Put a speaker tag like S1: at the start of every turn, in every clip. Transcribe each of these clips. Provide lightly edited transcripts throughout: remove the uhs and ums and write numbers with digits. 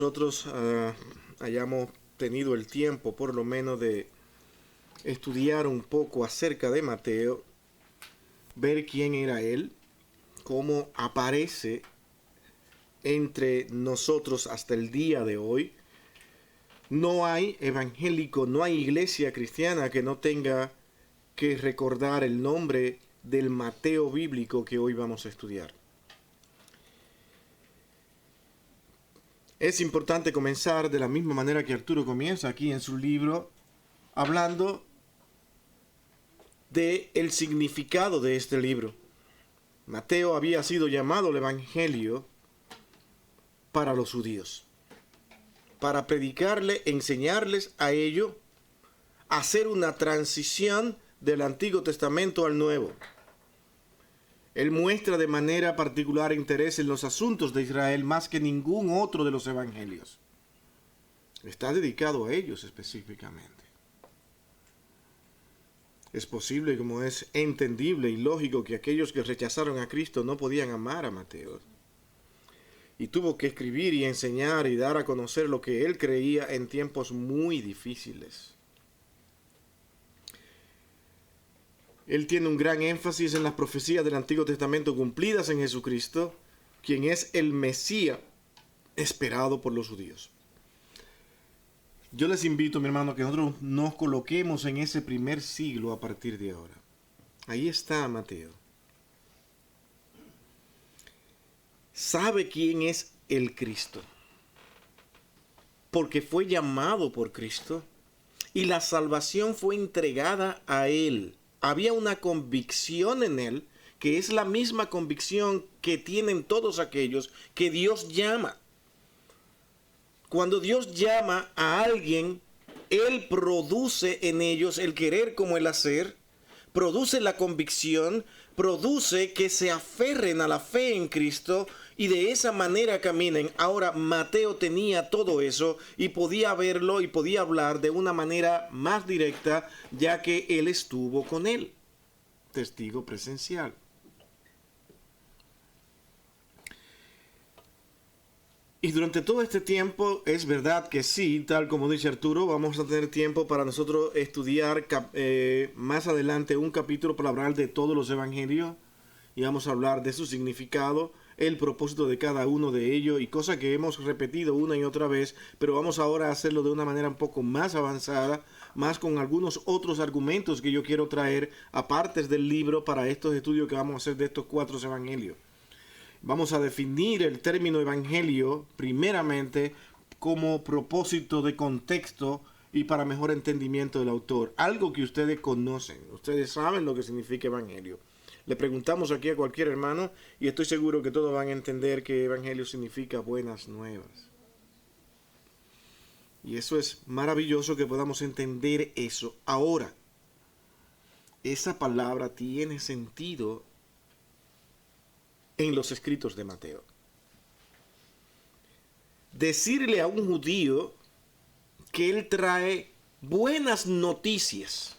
S1: nosotros hayamos tenido el tiempo por lo menos de estudiar un poco acerca de Mateo, ver quién era él, cómo aparece entre nosotros hasta el día de hoy. No hay evangélico, no hay iglesia cristiana que no tenga que recordar el nombre del Mateo bíblico que hoy vamos a estudiar. Es importante comenzar de la misma manera que Arturo comienza aquí en su libro, hablando del significado de este libro. Mateo había sido llamado el Evangelio para los judíos, para predicarle, enseñarles a ellos, hacer una transición del Antiguo Testamento al Nuevo. Él muestra de manera particular interés en los asuntos de Israel más que ningún otro de los evangelios. Está dedicado a ellos específicamente. Es posible, como es entendible y lógico, que aquellos que rechazaron a Cristo no podían amar a Mateo. Y tuvo que escribir y enseñar y dar a conocer lo que él creía en tiempos muy difíciles. Él tiene un gran énfasis en las profecías del Antiguo Testamento cumplidas en Jesucristo, quien es el Mesías esperado por los judíos. Yo les invito, mi hermano, que nosotros nos coloquemos en ese primer siglo a partir de ahora. Ahí está Mateo. ¿Sabe quién es el Cristo? Porque fue llamado por Cristo y la salvación fue entregada a él. Había una convicción en él, que es la misma convicción que tienen todos aquellos que Dios llama. Cuando Dios llama a alguien, Él produce en ellos el querer como el hacer, produce la convicción, produce que se aferren a la fe en Cristo y de esa manera caminen. Ahora, Mateo tenía todo eso y podía verlo y podía hablar de una manera más directa, ya que él estuvo con él, testigo presencial. Y durante todo este tiempo, es verdad que sí, tal como dice Arturo, vamos a tener tiempo para nosotros estudiar más adelante un capítulo para hablar de todos los evangelios y vamos a hablar de su significado, el propósito de cada uno de ellos y cosas que hemos repetido una y otra vez, pero vamos ahora a hacerlo de una manera un poco más avanzada, más con algunos otros argumentos que yo quiero traer aparte del libro para estos estudios que vamos a hacer de estos 4 evangelios. Vamos a definir el término evangelio primeramente como propósito de contexto y para mejor entendimiento del autor. Algo que ustedes conocen, ustedes saben lo que significa evangelio. Le preguntamos aquí a cualquier hermano y estoy seguro que todos van a entender que evangelio significa buenas nuevas. Y eso es maravilloso que podamos entender eso. Ahora, esa palabra tiene sentido en los escritos de Mateo. Decirle a un judío que él trae buenas noticias,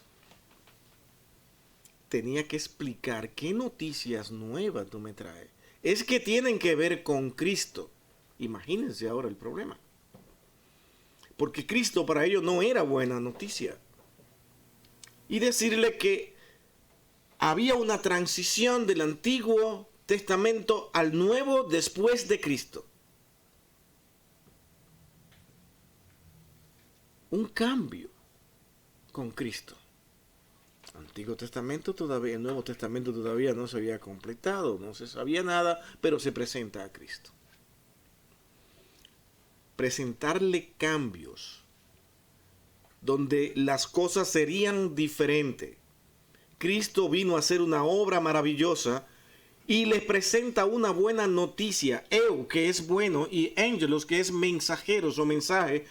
S1: tenía que explicar qué noticias nuevas tú me traes. Es que tienen que ver con Cristo. Imagínense ahora el problema. Porque Cristo para ellos no era buena noticia. Y decirle que había una transición del Antiguo Testamento al Nuevo después de Cristo. Un cambio con Cristo. Antiguo Testamento todavía, el Nuevo Testamento todavía no se había completado, no se sabía nada, pero se presenta a Cristo. Presentarle cambios donde las cosas serían diferentes. Cristo vino a hacer una obra maravillosa y les presenta una buena noticia. Eu, que es bueno, y ángelos, que es mensajeros o mensaje.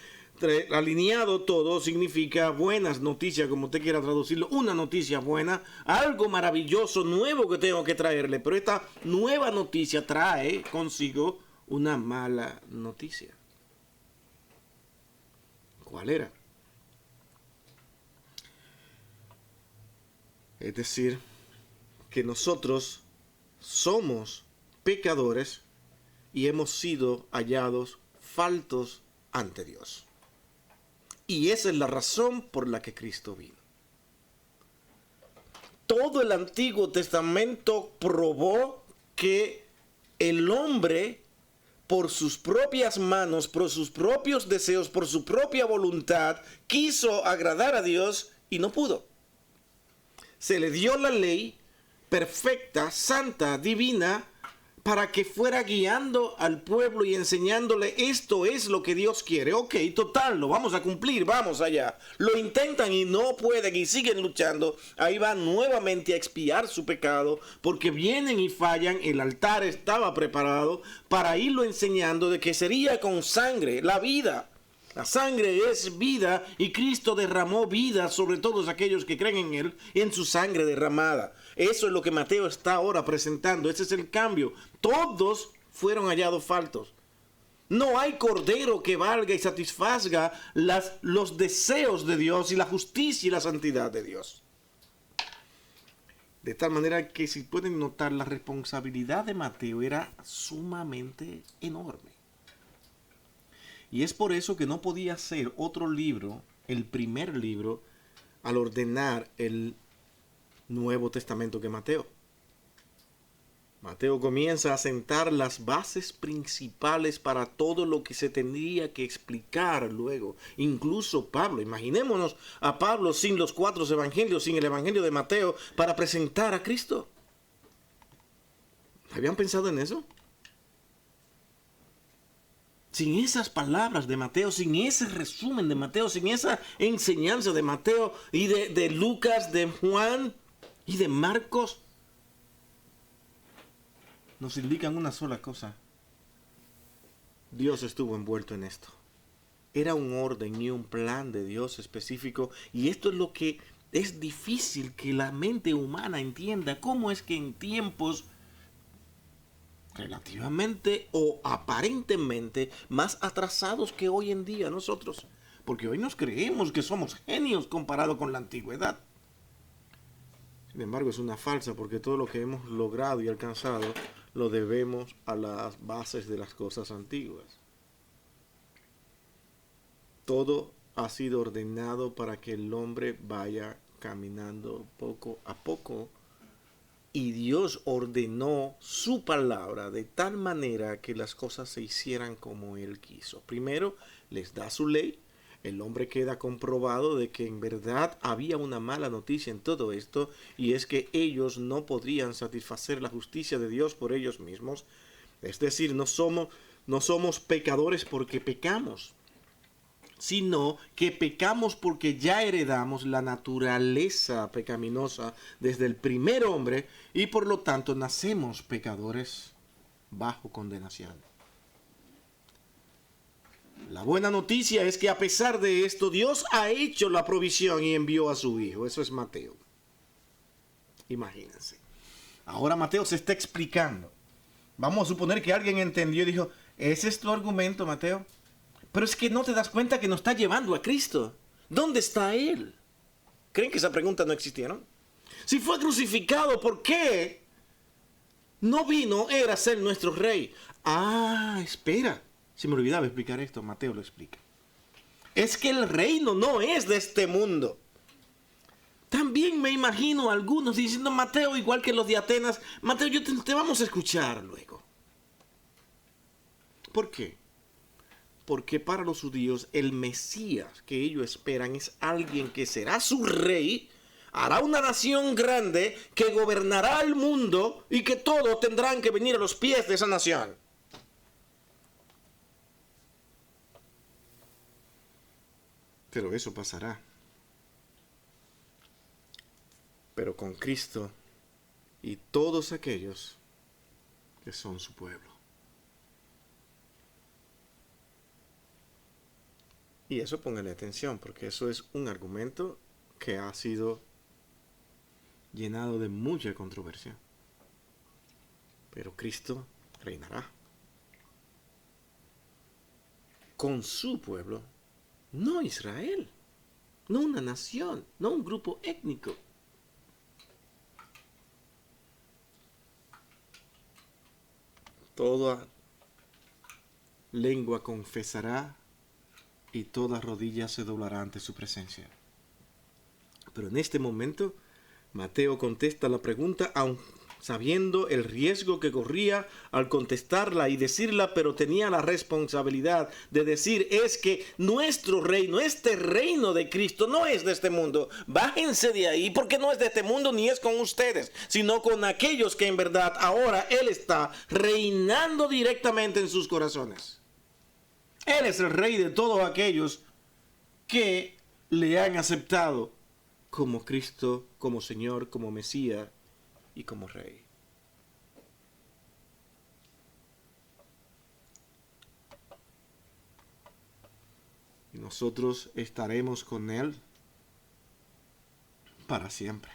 S1: Alineado todo significa buenas noticias, como usted quiera traducirlo. Una noticia buena, algo maravilloso, nuevo que tengo que traerle. Pero esta nueva noticia trae consigo una mala noticia. ¿Cuál era? Es decir, que nosotros somos pecadores y hemos sido hallados faltos ante Dios. Y esa es la razón por la que Cristo vino. Todo el Antiguo Testamento probó que el hombre, por sus propias manos, por sus propios deseos, por su propia voluntad, quiso agradar a Dios y no pudo. Se le dio la ley perfecta, santa, divina, para que fuera guiando al pueblo y enseñándole esto es lo que Dios quiere. Ok, total, lo vamos a cumplir, vamos allá. Lo intentan y no pueden y siguen luchando. Ahí van nuevamente a expiar su pecado porque vienen y fallan. El altar estaba preparado para irlo enseñando de que sería con sangre, la vida. La sangre es vida y Cristo derramó vida sobre todos aquellos que creen en Él en su sangre derramada. Eso es lo que Mateo está ahora presentando. Ese es el cambio. Todos fueron hallados faltos. No hay cordero que valga y satisfaga los deseos de Dios y la justicia y la santidad de Dios. De tal manera que si pueden notar, la responsabilidad de Mateo era sumamente enorme. Y es por eso que no podía ser otro libro, el primer libro, al ordenar el Nuevo Testamento que Mateo. Mateo comienza a sentar las bases principales para todo lo que se tendría que explicar luego. Incluso Pablo, imaginémonos a Pablo sin los 4 evangelios, sin el evangelio de Mateo, para presentar a Cristo. ¿Habían pensado en eso? Sin esas palabras de Mateo, sin ese resumen de Mateo, sin esa enseñanza de Mateo y de Lucas, de Juan y de Marcos, nos indican una sola cosa. Dios estuvo envuelto en esto. Era un orden y un plan de Dios específico, y esto es lo que es difícil que la mente humana entienda. ¿Cómo es que en tiempos relativamente o aparentemente más atrasados que hoy en día nosotros, porque hoy nos creemos que somos genios comparado con la antigüedad? Sin embargo, es una falsa, porque todo lo que hemos logrado y alcanzado lo debemos a las bases de las cosas antiguas. Todo ha sido ordenado para que el hombre vaya caminando poco a poco. Y Dios ordenó su palabra de tal manera que las cosas se hicieran como Él quiso. Primero les da su ley. El hombre queda comprobado de que en verdad había una mala noticia en todo esto, y es que ellos no podrían satisfacer la justicia de Dios por ellos mismos. Es decir, no somos pecadores porque pecamos, sino que pecamos porque ya heredamos la naturaleza pecaminosa desde el primer hombre y por lo tanto nacemos pecadores bajo condenación. La buena noticia es que a pesar de esto, Dios ha hecho la provisión y envió a su Hijo. Eso es Mateo. Imagínense. Ahora Mateo se está explicando. Vamos a suponer que alguien entendió y dijo, ¿ese es tu argumento, Mateo? Pero es que no te das cuenta que nos está llevando a Cristo. ¿Dónde está Él? ¿Creen que esa pregunta no existieron? Si fue crucificado, ¿por qué no vino Él a ser nuestro rey? Ah, espera. Se me olvidaba explicar esto. Mateo lo explica. Es que el reino no es de este mundo. También me imagino a algunos diciendo, Mateo, igual que los de Atenas, Mateo, te vamos a escuchar luego. ¿Por qué? Porque para los judíos el Mesías que ellos esperan es alguien que será su rey, hará una nación grande, que gobernará el mundo y que todos tendrán que venir a los pies de esa nación. Pero eso pasará. Pero con Cristo y todos aquellos que son su pueblo. Y eso póngale atención, porque eso es un argumento que ha sido llenado de mucha controversia. Pero Cristo reinará con su pueblo, no Israel, no una nación, no un grupo étnico. Toda lengua confesará y toda rodilla se doblará ante su presencia. Pero en este momento, Mateo contesta la pregunta, aun sabiendo el riesgo que corría al contestarla y decirla, pero tenía la responsabilidad de decir, es que nuestro reino, este reino de Cristo, no es de este mundo. Bájense de ahí, porque no es de este mundo ni es con ustedes, sino con aquellos que en verdad ahora Él está reinando directamente en sus corazones. Él es el rey de todos aquellos que le han aceptado como Cristo, como Señor, como Mesías y como Rey. Y nosotros estaremos con Él para siempre.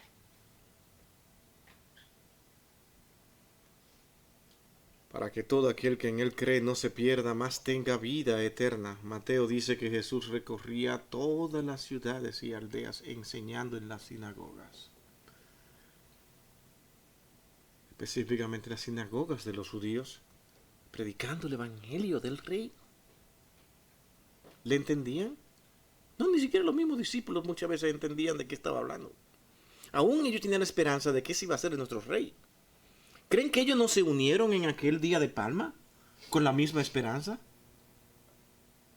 S1: Para que todo aquel que en Él cree no se pierda, mas tenga vida eterna. Mateo dice que Jesús recorría todas las ciudades y aldeas enseñando en las sinagogas. Específicamente las sinagogas de los judíos, predicando el evangelio del rey. ¿Le entendían? No, ni siquiera los mismos discípulos muchas veces entendían de qué estaba hablando. Aún ellos tenían la esperanza de que ese iba a ser nuestro rey. ¿Creen que ellos no se unieron en aquel día de Palma con la misma esperanza?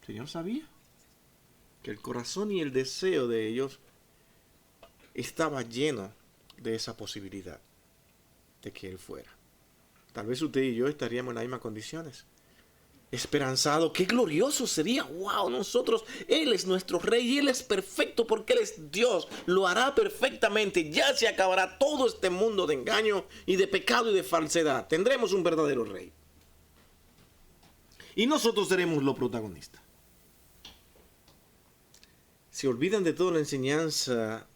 S1: El Señor sabía que el corazón y el deseo de ellos estaba lleno de esa posibilidad de que Él fuera. Tal vez usted y yo estaríamos en las mismas condiciones. Esperanzado, qué glorioso sería. Wow, nosotros, Él es nuestro rey y Él es perfecto porque Él es Dios. Lo hará perfectamente. Ya se acabará todo este mundo de engaño y de pecado y de falsedad. Tendremos un verdadero rey. Y nosotros seremos los protagonistas. Se olvidan de toda la enseñanza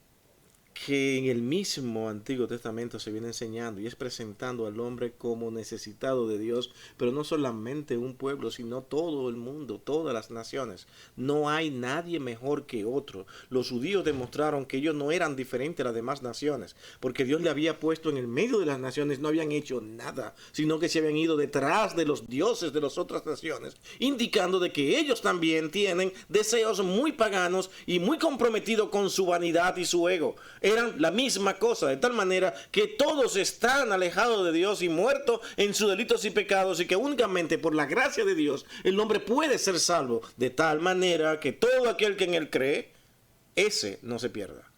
S1: que en el mismo Antiguo Testamento se viene enseñando y es presentando al hombre como necesitado de Dios, pero no solamente un pueblo, sino todo el mundo, todas las naciones. No hay nadie mejor que otro. Los judíos demostraron que ellos no eran diferentes a las demás naciones, porque Dios le había puesto en el medio de las naciones, no habían hecho nada, sino que se habían ido detrás de los dioses de las otras naciones, indicando de que ellos también tienen deseos muy paganos y muy comprometidos con su vanidad y su ego. Eran la misma cosa, de tal manera que todos están alejados de Dios y muertos en sus delitos y pecados, y que únicamente por la gracia de Dios el hombre puede ser salvo, de tal manera que todo aquel que en Él cree, ese no se pierda.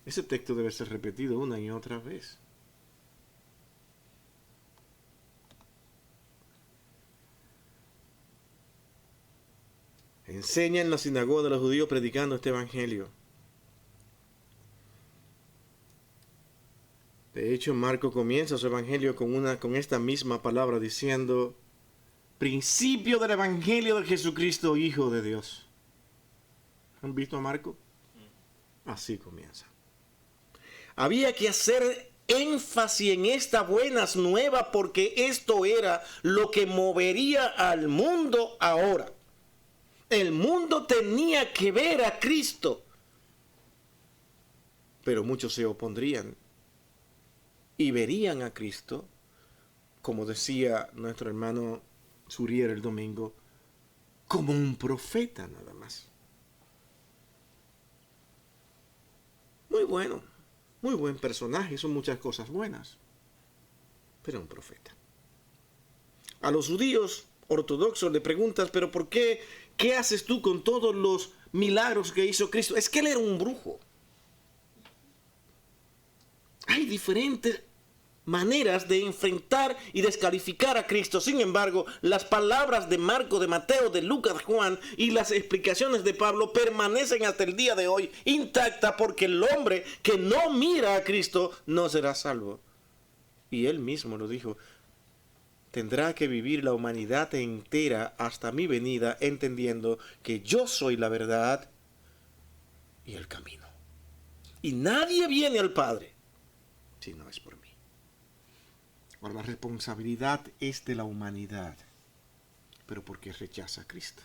S1: Ese texto debe ser repetido una y otra vez. Enseña en la sinagoga de los judíos predicando este evangelio. De hecho, Marco comienza su evangelio con esta misma palabra diciendo, principio del evangelio de Jesucristo, Hijo de Dios. ¿Han visto a Marco? Así comienza. Había que hacer énfasis en esta buenas nuevas porque esto era lo que movería al mundo ahora. El mundo tenía que ver a Cristo, pero muchos se opondrían y verían a Cristo, como decía nuestro hermano Surier el domingo, como un profeta nada más. Muy bueno, muy buen personaje, son muchas cosas buenas, pero un profeta. A los judíos ortodoxos le preguntas, pero ¿por qué? ¿Qué haces tú con todos los milagros que hizo Cristo? Es que Él era un brujo. Hay diferentes maneras de enfrentar y descalificar a Cristo. Sin embargo, las palabras de Marco, de Mateo, de Lucas, Juan y las explicaciones de Pablo permanecen hasta el día de hoy intactas, porque el hombre que no mira a Cristo no será salvo. Y él mismo lo dijo, tendrá que vivir la humanidad entera hasta mi venida, entendiendo que yo soy la verdad y el camino. Y nadie viene al Padre si no es por mí. Ahora, la responsabilidad es de la humanidad, pero porque rechaza a Cristo.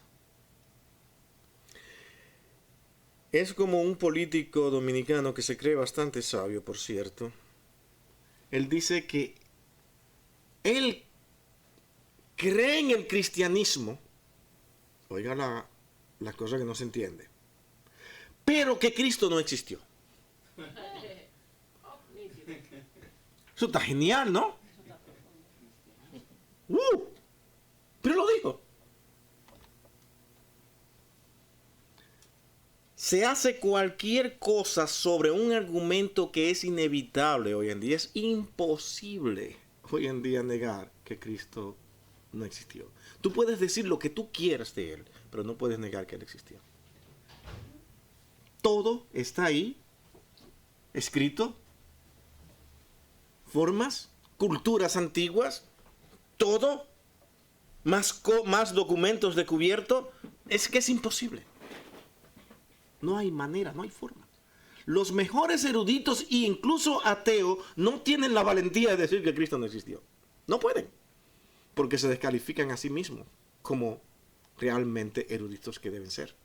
S1: Es como un político dominicano que se cree bastante sabio, por cierto. Él dice que él cree en el cristianismo. Oiga la cosa que no se entiende. Pero que Cristo no existió. Eso está genial, ¿no? Pero lo dijo. Se hace cualquier cosa sobre un argumento que es inevitable hoy en día. Es imposible hoy en día negar que Cristo no existió. Tú puedes decir lo que tú quieras de Él, pero no puedes negar que Él existió. Todo está ahí, escrito, formas, culturas antiguas, todo, más documentos descubiertos, es que es imposible. No hay manera, no hay forma. Los mejores eruditos e incluso ateos no tienen la valentía de decir que Cristo no existió. No pueden, porque se descalifican a sí mismos como realmente eruditos que deben ser.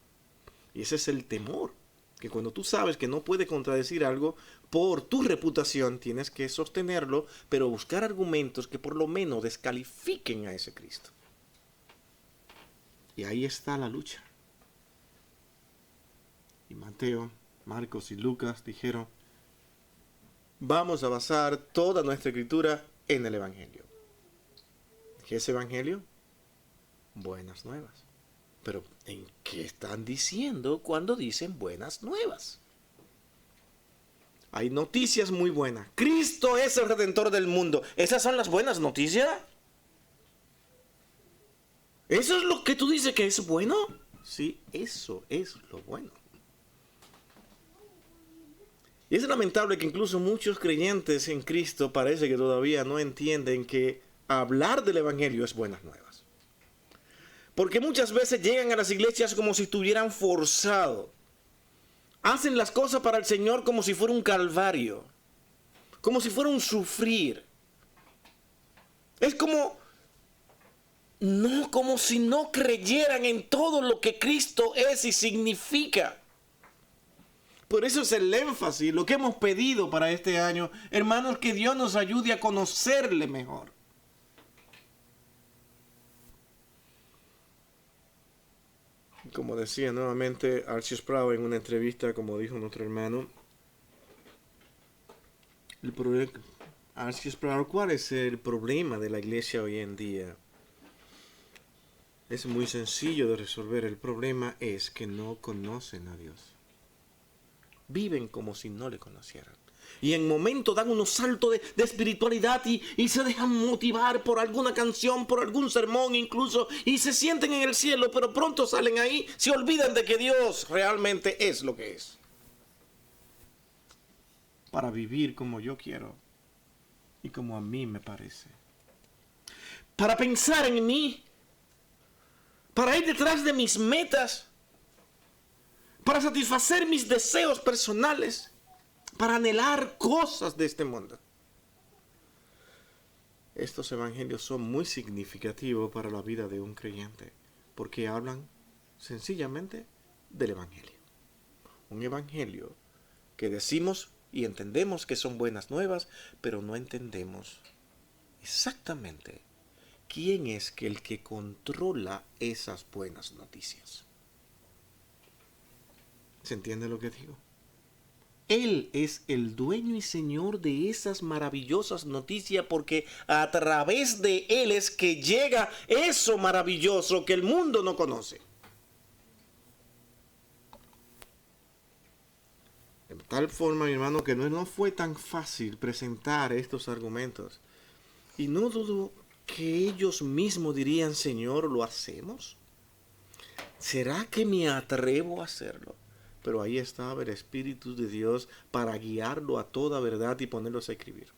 S1: Y ese es el temor, que cuando tú sabes que no puedes contradecir algo, por tu reputación tienes que sostenerlo, pero buscar argumentos que por lo menos descalifiquen a ese Cristo. Y ahí está la lucha. Y Mateo, Marcos y Lucas dijeron, vamos a basar toda nuestra escritura en el Evangelio. ¿Qué es Evangelio? Buenas nuevas. Pero ¿en qué están diciendo cuando dicen buenas nuevas? Hay noticias muy buenas. Cristo es el Redentor del mundo. ¿Esas son las buenas noticias? ¿Eso es lo que tú dices que es bueno? Sí, eso es lo bueno. Y es lamentable que incluso muchos creyentes en Cristo parece que todavía no entienden que hablar del Evangelio es buenas nuevas. Porque muchas veces llegan a las iglesias como si estuvieran forzados. Hacen las cosas para el Señor como si fuera un calvario. Como si fuera un sufrir. Es como si no creyeran en todo lo que Cristo es y significa. Por eso es el énfasis, lo que hemos pedido para este año. Hermanos, que Dios nos ayude a conocerle mejor. Como decía nuevamente R.C. Sproul en una entrevista, como dijo nuestro hermano, R.C. Sproul, ¿cuál es el problema de la iglesia hoy en día? Es muy sencillo de resolver. El problema es que no conocen a Dios. Viven como si no le conocieran. Y en momentos dan unos saltos de espiritualidad y se dejan motivar por alguna canción, por algún sermón incluso, y se sienten en el cielo, pero pronto salen ahí, se olvidan de que Dios realmente es lo que es. Para vivir como yo quiero y como a mí me parece. Para pensar en mí. Para ir detrás de mis metas. Para satisfacer mis deseos personales. Para anhelar cosas de este mundo. Estos evangelios son muy significativos para la vida de un creyente, porque hablan sencillamente del evangelio. Un evangelio que decimos y entendemos que son buenas nuevas, pero no entendemos exactamente quién es el que controla esas buenas noticias. ¿Se entiende lo que digo? Él es el dueño y señor de esas maravillosas noticias, porque a través de Él es que llega eso maravilloso que el mundo no conoce. De tal forma, mi hermano, que no fue tan fácil presentar estos argumentos. Y no dudo que ellos mismos dirían, Señor, ¿lo hacemos? ¿Será que me atrevo a hacerlo? Pero ahí estaba el Espíritu de Dios para guiarlo a toda verdad y ponerlos a escribir.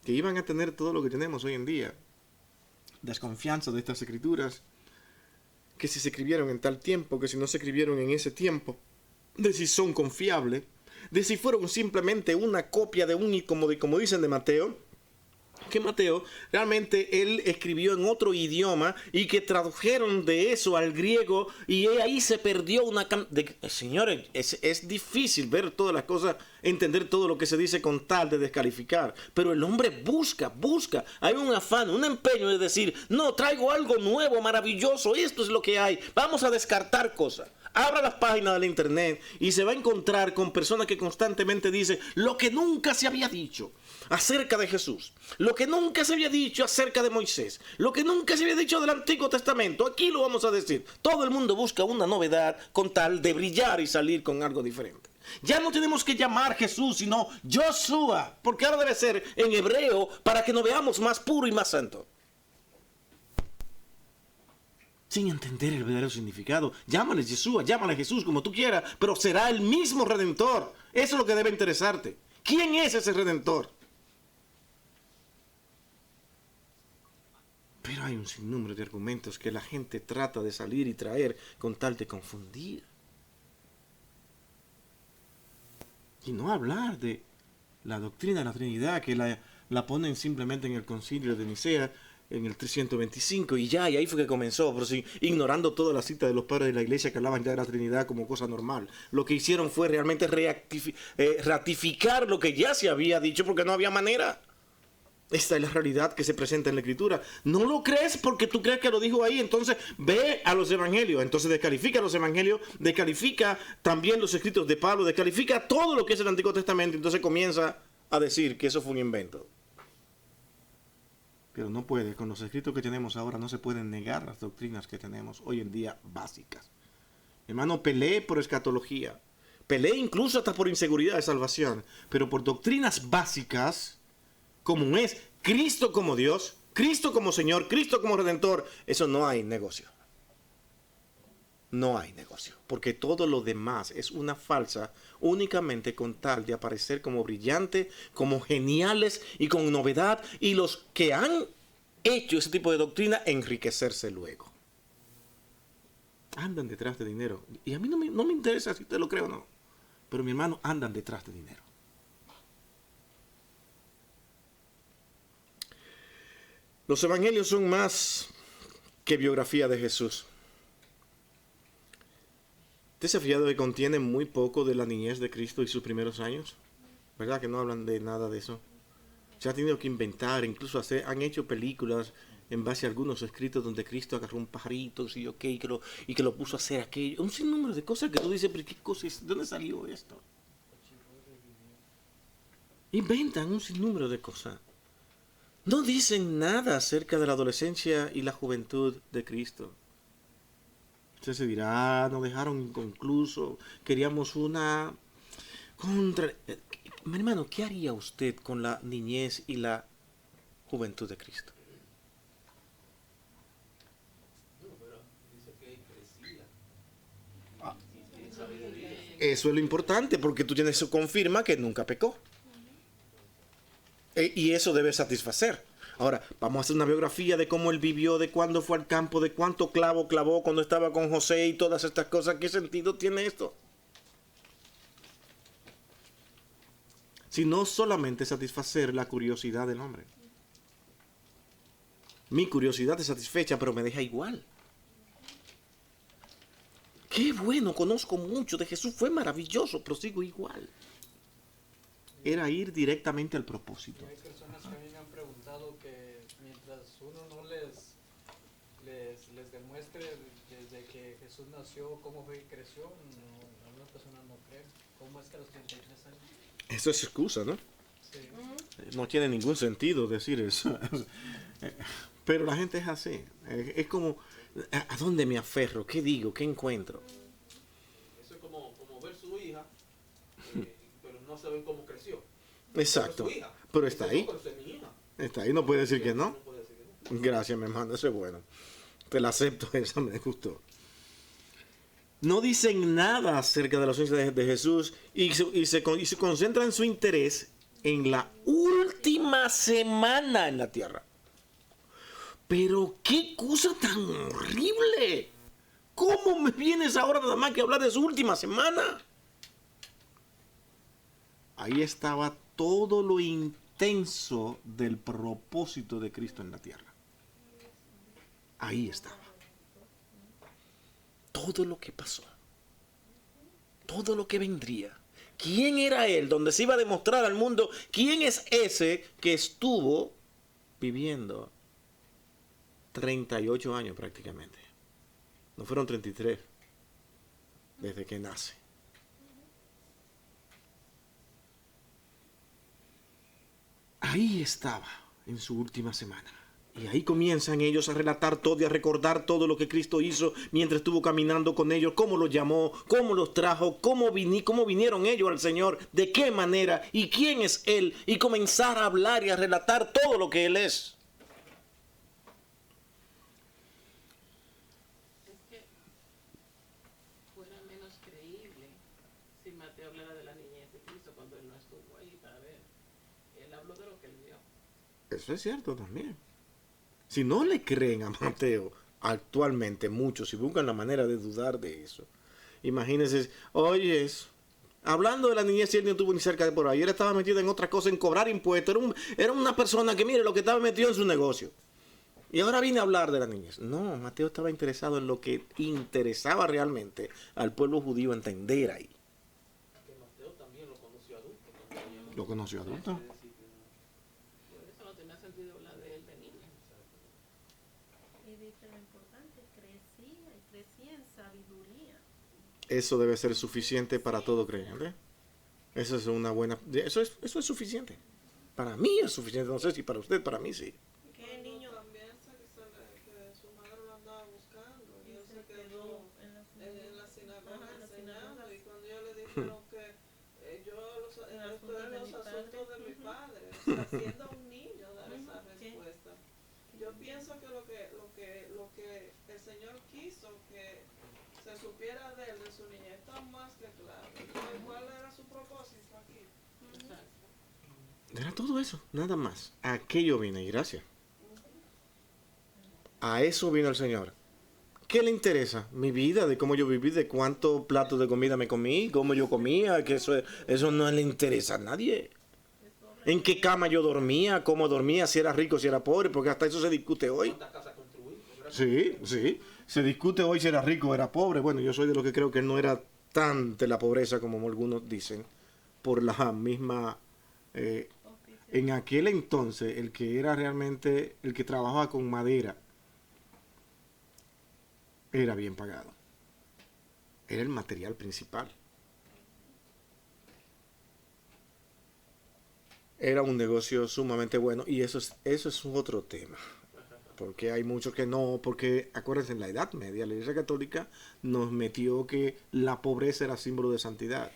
S1: Que iban a tener todo lo que tenemos hoy en día. Desconfianza de estas escrituras. Que si se escribieron en tal tiempo, que si no se escribieron en ese tiempo. De si son confiables. De si fueron simplemente una copia de como dicen de Mateo. que Mateo realmente él escribió en otro idioma y que tradujeron de eso al griego y ahí se perdió señores, es difícil ver todas las cosas, entender todo lo que se dice con tal de descalificar, pero el hombre busca, hay un afán, un empeño de decir, no, traigo algo nuevo, maravilloso, esto es lo que hay, vamos a descartar cosas. Abra las páginas del internet y se va a encontrar con personas que constantemente dicen lo que nunca se había dicho acerca de Jesús, lo que nunca se había dicho acerca de Moisés, lo que nunca se había dicho del Antiguo Testamento. Aquí lo vamos a decir. Todo el mundo busca una novedad con tal de brillar y salir con algo diferente. Ya no tenemos que llamar Jesús, sino Joshua, porque ahora debe ser en hebreo para que nos veamos más puro y más santo. Sin entender el verdadero significado, llámale Yeshua, llámale Jesús, como tú quieras, pero será el mismo Redentor. Eso es lo que debe interesarte. ¿Quién es ese Redentor? Pero hay un sinnúmero de argumentos que la gente trata de salir y traer con tal de confundir. Y no hablar de la doctrina de la Trinidad, que la ponen simplemente en el concilio de Nicea, en el 325, y ahí fue que comenzó, pero sí, ignorando toda la cita de los padres de la iglesia que hablaban ya de la Trinidad como cosa normal. Lo que hicieron fue realmente ratificar lo que ya se había dicho, porque no había manera. Esta es la realidad que se presenta en la Escritura. No lo crees porque tú crees que lo dijo ahí, entonces ve a los evangelios, entonces descalifica los evangelios, descalifica también los escritos de Pablo, descalifica todo lo que es el Antiguo Testamento, entonces comienza a decir que eso fue un invento. Pero no puede, con los escritos que tenemos ahora no se pueden negar las doctrinas que tenemos hoy en día básicas. Hermano, peleé por escatología, peleé incluso hasta por inseguridad de salvación, pero por doctrinas básicas, como es Cristo como Dios, Cristo como Señor, Cristo como Redentor, eso no hay negocio. No hay negocio, porque todo lo demás es una falsa únicamente con tal de aparecer como brillante, como geniales y con novedad, y los que han hecho ese tipo de doctrina enriquecerse luego. Andan detrás de dinero, y a mí no me interesa si usted lo cree o no, pero mi hermano, andan detrás de dinero. Los evangelios son más que biografía de Jesús. ¿Usted se ha fijado que contiene muy poco de la niñez de Cristo y sus primeros años? ¿Verdad que no hablan de nada de eso? Se ha tenido que inventar, incluso han hecho películas en base a algunos escritos donde Cristo agarró un pajarito y que lo puso a hacer aquello. Un sinnúmero de cosas que tú dices, pero ¿qué cosas? ¿De dónde salió esto? Inventan un sinnúmero de cosas. No dicen nada acerca de la adolescencia y la juventud de Cristo. Usted se dirá, nos dejaron inconcluso, queríamos una contra... Mi hermano, ¿qué haría usted con la niñez y la juventud de Cristo? Eso es lo importante, porque tú tienes eso confirma que nunca pecó. Y eso debe satisfacer. Ahora, vamos a hacer una biografía de cómo él vivió, de cuándo fue al campo, de cuánto clavo clavó cuando estaba con José y todas estas cosas. ¿Qué sentido tiene esto? Si no solamente satisfacer la curiosidad del hombre. Mi curiosidad es satisfecha, pero me deja igual. Qué bueno, conozco mucho de Jesús, fue maravilloso, pero sigo igual. Era ir directamente al propósito.
S2: Hay personas que a mí me han preguntado que mientras uno no les demuestre desde que Jesús nació, cómo fue que creció, algunas personas no creen. ¿Cómo es que a los 33 años?
S1: Eso es excusa, ¿no?
S2: Sí.
S1: No tiene ningún sentido decir eso. Pero la gente es así. Es como, ¿a dónde me aferro? ¿Qué digo? ¿Qué encuentro?
S3: Eso es como ver su hija, pero no saben cómo creció.
S1: Exacto.
S3: Pero,
S1: pero está ahí.
S3: Pero es mi hija.
S1: Está ahí, no puede decir que no.
S3: No puede decir que no.
S1: Gracias, mi hermano, eso es bueno. Te la acepto, esa me gustó. No dicen nada acerca de la ausencia de Jesús y se concentran su interés en la última semana en la tierra. Pero qué cosa tan horrible. ¿Cómo me vienes ahora nada más que hablar de su última semana? Ahí estaba todo lo extenso del propósito de Cristo en la tierra. Ahí estaba. Todo lo que pasó, todo lo que vendría. ¿Quién era Él? Donde se iba a demostrar al mundo quién es ese que estuvo viviendo 38 años prácticamente. No fueron 33 desde que nace. Ahí estaba en su última semana. Y ahí comienzan ellos a relatar todo y a recordar todo lo que Cristo hizo mientras estuvo caminando con ellos, cómo los llamó, cómo los trajo, cómo vinieron ellos al Señor, de qué manera y quién es Él, y comenzar a hablar y a relatar todo lo que Él es.
S4: Es que fuera menos creíble si Mateo hablara de la niñez de Cristo cuando él no estuvo ahí para ver. Él habló de lo que él vio.
S1: Eso es cierto también. Si no le creen a Mateo actualmente muchos, si buscan la manera de dudar de eso, imagínense, oye, hablando de la niñez, si él no estuvo ni cerca de por ahí, él estaba metido en otra cosa, en cobrar impuestos, era una persona que mire lo que estaba metido en su negocio. Y ahora viene a hablar de la niñez. No, Mateo estaba interesado en lo que interesaba realmente al pueblo judío entender ahí.
S3: Que Mateo también lo conoció adulto.
S1: ¿Lo conoció adulto?
S4: Por eso no tenía sentido hablar de él de niño.
S5: Y dice lo importante, crecía en sabiduría.
S1: Eso debe ser suficiente para todo creyente. Eso es una buena... Eso es suficiente. Para mí es suficiente. No sé si para usted, para mí sí.
S5: ¿Qué niño
S6: También que su madre lo andaba buscando y él se quedó en la sinagoga
S5: Ajá, en la
S6: enseñando,
S5: sinagoga.
S6: y cuando ellos le dijeron que esto es los asuntos de mi padre, o sea, siendo un niño dar esa respuesta. Yo pienso que lo que el Señor quiso que se supiera de él, de su niñez, está más que claro. ¿Cuál era su propósito aquí?
S4: Exacto.
S1: Era todo eso, nada más. A aquello vine y gracias. A eso vino el Señor. ¿Qué le interesa? Mi vida, de cómo yo viví, de cuántos platos de comida me comí, cómo yo comía, que eso no le interesa a nadie. En qué cama yo dormía, cómo dormía, si era rico, si era pobre, porque hasta eso se discute hoy.
S3: ¿Cuántas casas construí?
S1: Sí, sí. Se discute hoy si era rico o era pobre. Bueno, yo soy de los que creo que él no era tan de la pobreza como algunos dicen, por la misma... en aquel entonces, el que era realmente, el que trabajaba con madera, era bien pagado. Era el material principal. Era un negocio sumamente bueno y eso es otro tema. Porque hay muchos que no, porque acuérdense, en la Edad Media la Iglesia Católica nos metió que la pobreza era símbolo de santidad.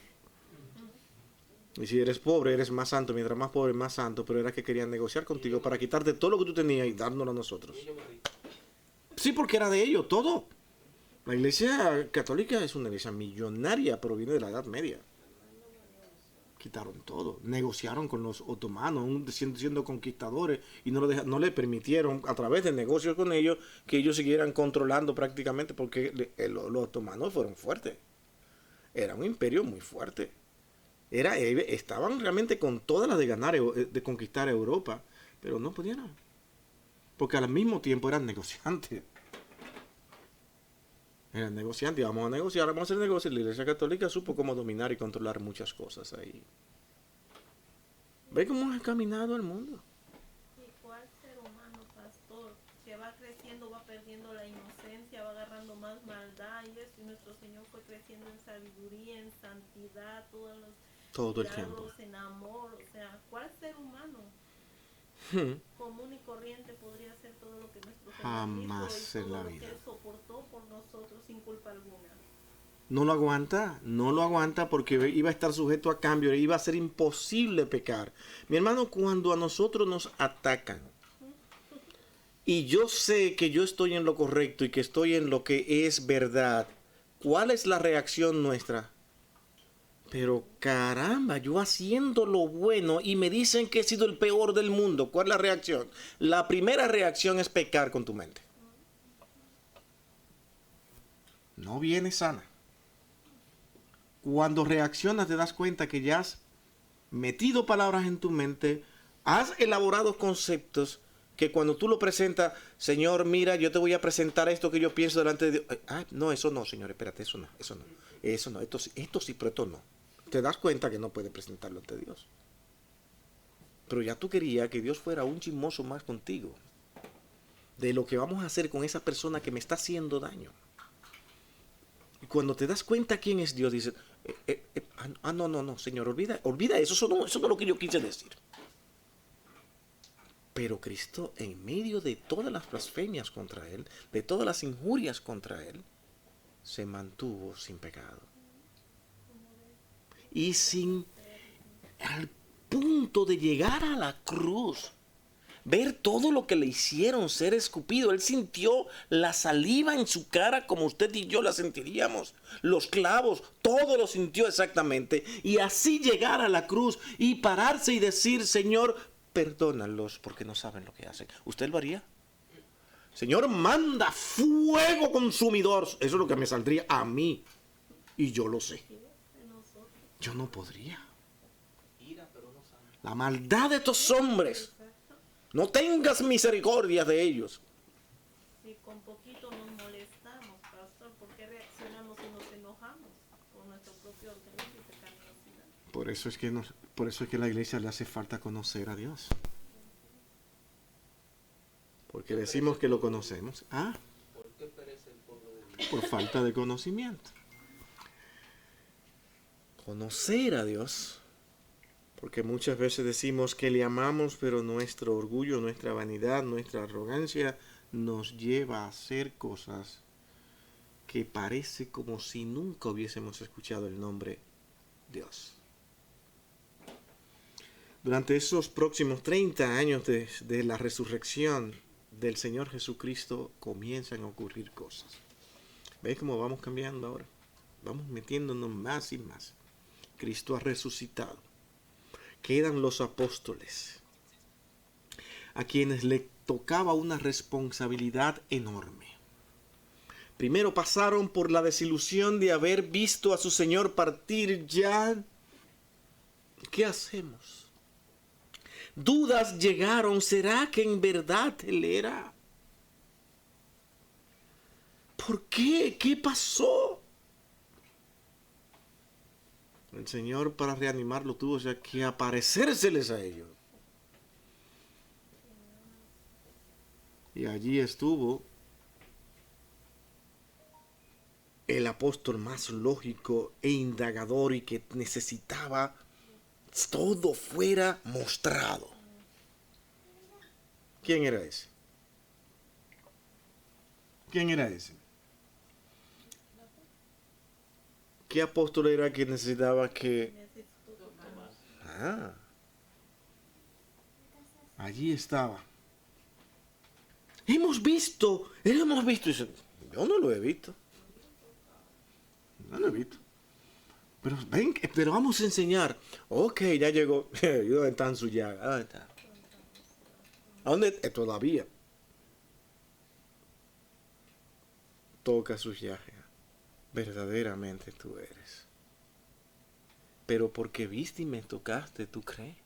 S1: Y si eres pobre, eres más santo, mientras más pobre, más santo, pero era que querían negociar contigo para quitarte todo lo que tú tenías y dárnoslo a nosotros.
S3: Y yo me rí.
S1: Sí, porque era de ellos, todo. La Iglesia Católica es una iglesia millonaria, pero viene de la Edad Media. Quitaron todo, negociaron con los otomanos, siendo conquistadores, y no le permitieron, a través de negocios con ellos, que ellos siguieran controlando prácticamente, porque los otomanos fueron fuertes. Era un imperio muy fuerte. Estaban realmente con todas las de ganar, de conquistar Europa, pero no pudieron, porque al mismo tiempo eran negociantes. Eran negociantes, vamos a negociar, vamos a hacer negocios. La Iglesia Católica supo cómo dominar y controlar muchas cosas ahí. ¿Ve cómo ha caminado el mundo?
S5: ¿Y cuál ser humano, pastor, que va creciendo, va perdiendo la inocencia, va agarrando más maldad y eso? Y nuestro Señor fue creciendo en sabiduría, en santidad,
S1: Todo el tiempo.
S5: milagros, en amor. O sea, ¿cuál ser humano común y corriente podría hacer todo lo que nuestro Señor
S1: Jamás
S5: hizo y
S1: en
S5: todo
S1: la
S5: lo
S1: vida.
S5: que Él soportó por nosotros sin culpa alguna?
S1: No lo aguanta porque iba a estar sujeto a cambio, iba a ser imposible pecar. Mi hermano, cuando a nosotros nos atacan y yo sé que yo estoy en lo correcto y que estoy en lo que es verdad, ¿cuál es la reacción nuestra? Pero caramba, yo haciendo lo bueno y me dicen que he sido el peor del mundo. ¿Cuál es la reacción? La primera reacción es pecar con tu mente. No viene sana. Cuando reaccionas te das cuenta que ya has metido palabras en tu mente, has elaborado conceptos que cuando tú lo presentas, Señor, mira, yo te voy a presentar esto que yo pienso delante de Dios. No, eso no, Señor, espérate, eso no, esto sí, pero esto no. Te das cuenta que no puedes presentarlo ante Dios. Pero ya tú querías que Dios fuera un chismoso más contigo de lo que vamos a hacer con esa persona que me está haciendo daño. Y cuando te das cuenta quién es Dios, dices, no, Señor, olvida eso, eso no es lo que yo quise decir. Pero Cristo, en medio de todas las blasfemias contra Él, de todas las injurias contra Él, se mantuvo sin pecado. Y al punto de llegar a la cruz, ver todo lo que le hicieron, ser escupido, Él sintió la saliva en su cara como usted y yo la sentiríamos. Los clavos, todo lo sintió exactamente. Y así llegar a la cruz y pararse y decir, Señor, perdónalos porque no saben lo que hacen. ¿Usted lo haría? Señor, manda fuego consumidor. Eso es lo que me saldría a mí. Y yo lo sé. Yo no podría. La maldad de estos hombres. No tengas misericordia de ellos.
S5: Si con poquito nos molestamos, pastor, ¿por qué reaccionamos y nos enojamos con nuestro propio organismo y pecaminosidad?
S1: Por eso es que a la iglesia le hace falta conocer a Dios. Porque decimos que lo conocemos.
S3: ¿Por qué perece el pueblo de Dios?
S1: Por falta de conocimiento. Conocer a Dios. Porque muchas veces decimos que le amamos, pero nuestro orgullo, nuestra vanidad, nuestra arrogancia nos lleva a hacer cosas que parece como si nunca hubiésemos escuchado el nombre Dios. Durante esos próximos 30 años de la resurrección del Señor Jesucristo comienzan a ocurrir cosas. ¿Ves cómo vamos cambiando ahora? Vamos metiéndonos más y más. Cristo ha resucitado. Quedan los apóstoles, a quienes le tocaba una responsabilidad enorme. Primero pasaron por la desilusión de haber visto a su Señor partir ya. ¿Qué hacemos? Dudas llegaron. ¿Será que en verdad Él era? ¿Por qué? ¿Qué pasó? El Señor, para reanimarlo, tuvo que aparecérseles a ellos. Y allí estuvo el apóstol más lógico e indagador y que necesitaba todo fuera mostrado. ¿Quién era ese? ¿Quién era ese? ¿Qué apóstol era que necesitaba que... Allí estaba. Hemos visto. Dice, yo no lo he visto. No lo he visto. Pero ven, pero vamos a enseñar. Ok, ya llegó. ¿Dónde están sus llagas? ¿Dónde está? ¿A dónde? Todavía. Toca sus llagas. Verdaderamente tú eres. Pero porque viste y me tocaste, ¿tú crees?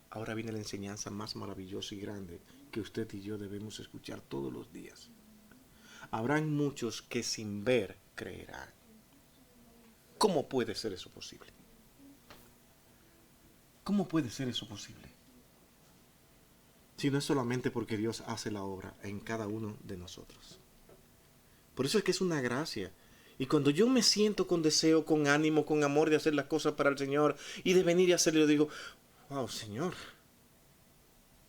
S1: Ahora viene la enseñanza más maravillosa y grande que usted y yo debemos escuchar todos los días. Habrán muchos que sin ver creerán. ¿Cómo puede ser eso posible? ¿Cómo puede ser eso posible? Si no es solamente porque Dios hace la obra en cada uno de nosotros. Por eso es que es una gracia. Y cuando yo me siento con deseo, con ánimo, con amor de hacer las cosas para el Señor y de venir y hacerlo, yo digo, wow, Señor,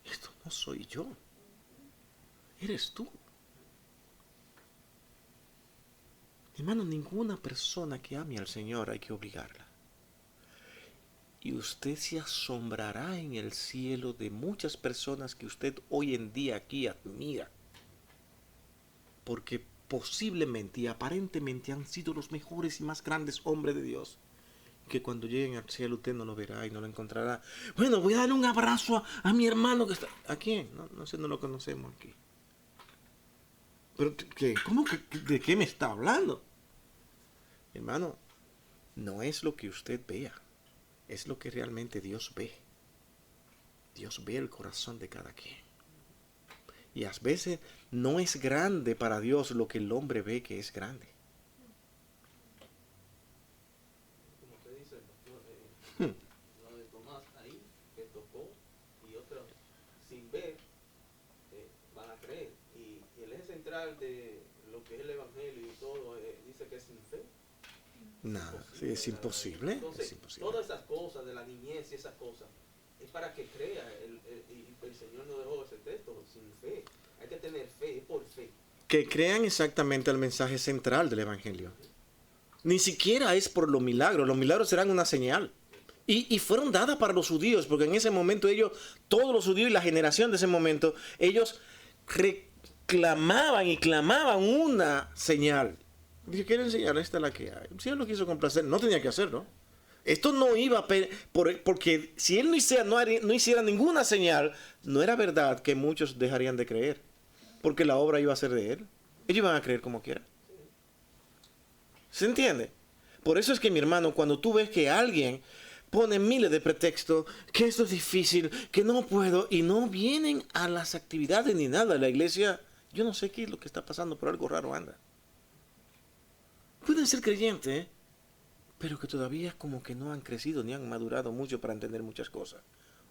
S1: esto no soy yo, eres tú. Hermano, ninguna persona que ame al Señor hay que obligarla. Y usted se asombrará en el cielo de muchas personas que usted hoy en día aquí admira. Porque posiblemente y aparentemente han sido los mejores y más grandes hombres de Dios, que cuando lleguen al cielo usted no lo verá y no lo encontrará. Bueno, voy a darle un abrazo a mi hermano que está... ¿A quién? No sé, no lo conocemos aquí. Pero, ¿cómo que de qué me está hablando? Hermano, no es lo que usted vea, es lo que realmente Dios ve. Dios ve el corazón de cada quien. Y a veces no es grande para Dios lo que el hombre ve que es grande.
S3: Como usted dice, lo de Tomás ahí, que tocó, y otros sin ver, van a creer. Y el eje central de lo que es el Evangelio y todo, dice que es sin fe.
S1: Nada, sí, es imposible.
S3: Entonces,
S1: Es imposible.
S3: todas esas cosas de la niñez y esas cosas, es para que crea. Y el Señor nos dejó ese texto sin fe. Hay que tener fe, es por fe.
S1: Que crean exactamente el mensaje central del Evangelio. Ni siquiera es por los milagros serán una señal. Y fueron dadas para los judíos, porque en ese momento ellos, todos los judíos y la generación de ese momento, ellos reclamaban y clamaban una señal. Dice, quiero enseñar, esta es la que hay. Si él lo quiso complacer, no tenía que hacerlo. Esto no iba porque si él no hiciera ninguna señal, no era verdad que muchos dejarían de creer, porque la obra iba a ser de él. Ellos iban a creer como quiera. ¿Se entiende? Por eso es que, mi hermano, cuando tú ves que alguien pone miles de pretextos, que esto es difícil, que no puedo, y no vienen a las actividades ni nada de la iglesia, yo no sé qué es lo que está pasando, pero algo raro anda. Pueden ser creyentes, pero que todavía como que no han crecido ni han madurado mucho para entender muchas cosas.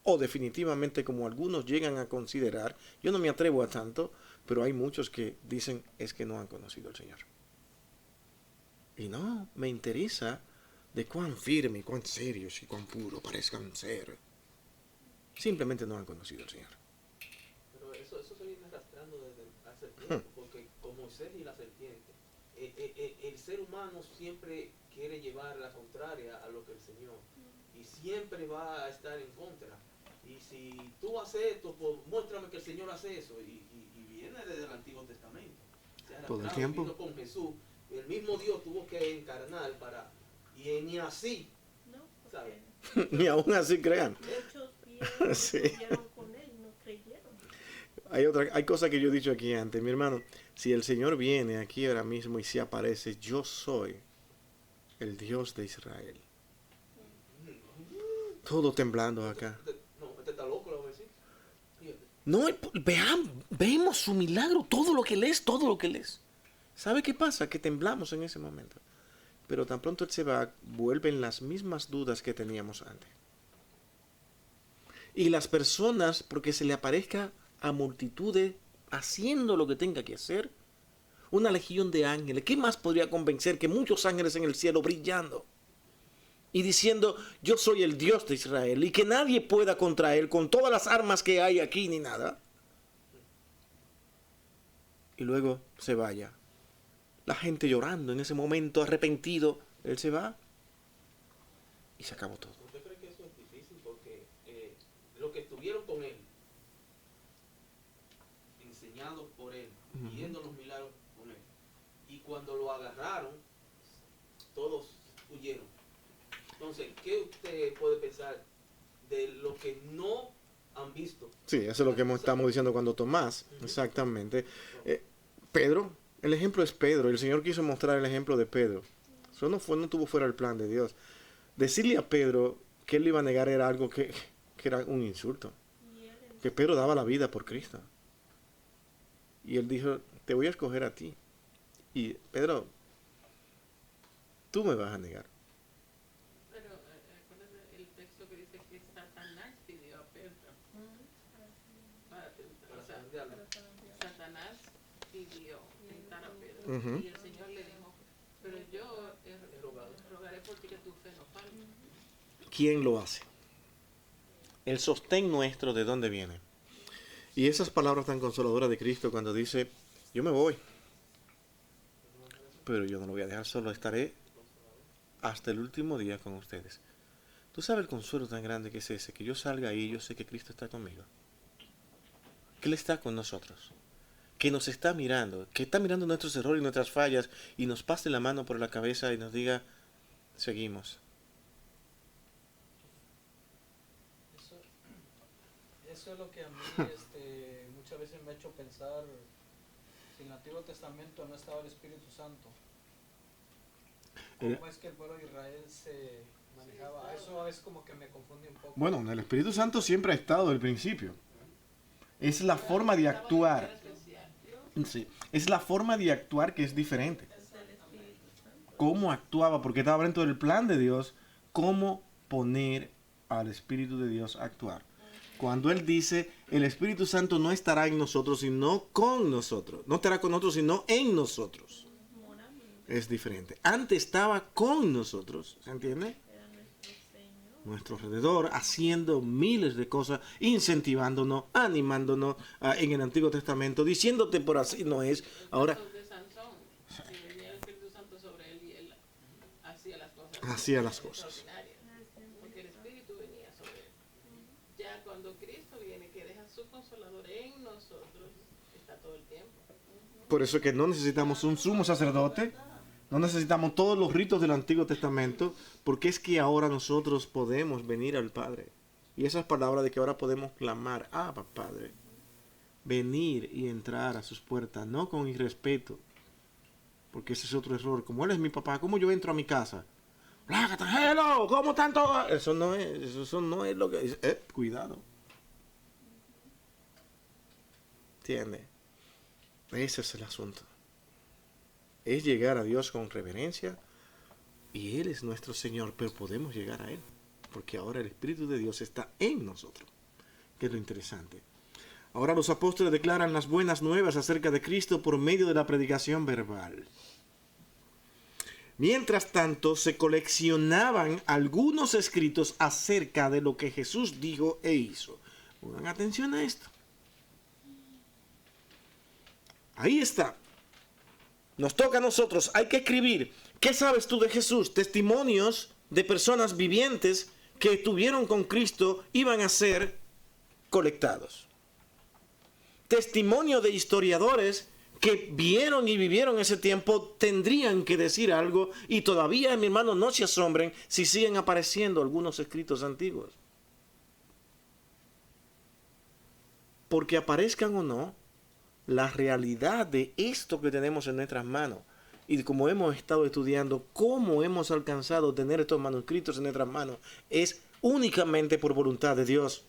S1: O definitivamente, como algunos llegan a considerar, yo no me atrevo a tanto, pero hay muchos que dicen es que no han conocido al Señor. Y no, me interesa de cuán firme, cuán serios y cuán puros parezcan ser. Simplemente no han conocido al Señor.
S3: Pero eso se viene arrastrando desde hace tiempo, porque como Moisés y la serpiente, el ser humano siempre quiere llevar la contraria a lo que el Señor, y siempre va a estar en contra. Y si tú haces esto, pues muéstrame que el Señor hace eso. Y viene desde el Antiguo Testamento.
S1: Todo el tiempo.
S3: Vino con Jesús. El mismo Dios tuvo que encarnar para... Y ni así,
S5: No,
S3: ¿sabes?
S5: porque
S1: Ni aún así crean.
S5: muchos vieron,
S1: Sí.
S5: estuvieron con él y no creyeron.
S1: Hay cosas que yo he dicho aquí antes, mi hermano. Si el Señor viene aquí ahora mismo y se aparece, yo soy el Dios de Israel. Todo temblando acá.
S3: No, este está loco, lo voy a decir. Fíjate.
S1: No, vemos su milagro, todo lo que Él es, todo lo que Él es. ¿Sabe qué pasa? Que temblamos en ese momento. Pero tan pronto Él se va, vuelven las mismas dudas que teníamos antes. Y las personas, porque se le aparezca a multitudes haciendo lo que tenga que hacer, una legión de ángeles, ¿qué más podría convencer que muchos ángeles en el cielo brillando? Y diciendo, yo soy el Dios de Israel, y que nadie pueda contra Él, con todas las armas que hay aquí ni nada. Y luego se vaya. La gente llorando en ese momento, arrepentido, Él se va y se acabó todo.
S3: ¿Usted cree que eso es difícil? Porque los que estuvieron con Él, enseñados por Él, viendo los milagros con Él, y cuando lo agarraron, todos huyeron. Entonces, ¿qué usted puede pensar de lo que no han visto?
S1: Sí, eso es lo que estamos diciendo cuando Tomás, exactamente. Pedro, el ejemplo es Pedro. El Señor quiso mostrar el ejemplo de Pedro. Eso no tuvo fuera el plan de Dios. Decirle a Pedro que él le iba a negar era algo que era un insulto. Que Pedro daba la vida por Cristo. Y él dijo, te voy a escoger a ti. Y Pedro, tú me vas a negar.
S4: Pero acuérdate el texto que dice que Satanás pidió a Pedro para tentar. O sea,
S3: zarandearlo.
S4: Satanás pidió tentar a Pedro.
S1: Ujú.
S4: Y el Señor le dijo, pero yo rogaré por ti que tu fe no falte.
S1: ¿Quién lo hace? El sostén nuestro, ¿de dónde viene? Y esas palabras tan consoladoras de Cristo cuando dice, yo me voy, pero yo no lo voy a dejar solo, estaré hasta el último día con ustedes. ¿Tú sabes el consuelo tan grande que es ese? Que yo salga ahí y yo sé que Cristo está conmigo. Que Él está con nosotros. Que nos está mirando. Que está mirando nuestros errores y nuestras fallas y nos pase la mano por la cabeza y nos diga, seguimos.
S2: Eso es lo que a mí muchas veces me ha hecho pensar si en el Antiguo Testamento no estaba el Espíritu Santo. ¿Cómo es que el pueblo de Israel se manejaba. Eso a veces como que me confunde un poco.
S1: Bueno, el Espíritu Santo siempre ha estado desde el principio. Es la forma de actuar. Sí, es la forma de actuar que es diferente. Cómo actuaba, porque estaba dentro del plan de Dios, cómo poner al Espíritu de Dios a actuar. Cuando Él dice, el Espíritu Santo no estará en nosotros, sino con nosotros. No estará con nosotros, sino en nosotros. Es diferente. Antes estaba con nosotros, ¿se entiende? Nuestro alrededor, haciendo miles de cosas, incentivándonos, animándonos en el Antiguo Testamento, diciéndote por así no es. Ahora,
S4: De Sansón, si venía el Espíritu Santo sobre él y él hacía las cosas.
S1: Hacía las cosas.
S4: Extraordinarias, porque el Espíritu venía sobre él. Ya cuando Cristo viene, que deja su consolador en nosotros, está todo el tiempo.
S1: por eso es que no necesitamos un sumo sacerdote, no necesitamos todos los ritos del Antiguo Testamento, porque es que ahora nosotros podemos venir al Padre. Y esas palabras de que ahora podemos clamar, Abba, Padre, venir y entrar a sus puertas, no con irrespeto, porque ese es otro error. Como Él es mi papá, ¿cómo yo entro a mi casa? Hello, ¿cómo tanto? Eso no es lo que es. Cuidado. ¿Entiendes? Ese es el asunto. Es llegar a Dios con reverencia, y Él es nuestro Señor, pero podemos llegar a Él, porque ahora el Espíritu de Dios está en nosotros, que es lo interesante. Ahora los apóstoles declaran las buenas nuevas acerca de Cristo por medio de la predicación verbal. Mientras tanto, se coleccionaban algunos escritos acerca de lo que Jesús dijo e hizo. Pongan atención a esto. Ahí está. Nos toca a nosotros, hay que escribir. ¿Qué sabes tú de Jesús? Testimonios de personas vivientes que estuvieron con Cristo iban a ser colectados. Testimonio de historiadores que vieron y vivieron ese tiempo tendrían que decir algo, y todavía, mi hermano, no se asombren si siguen apareciendo algunos escritos antiguos. Porque aparezcan o no, la realidad de esto que tenemos en nuestras manos, y como hemos estado estudiando, cómo hemos alcanzado a tener estos manuscritos en nuestras manos, es únicamente por voluntad de Dios.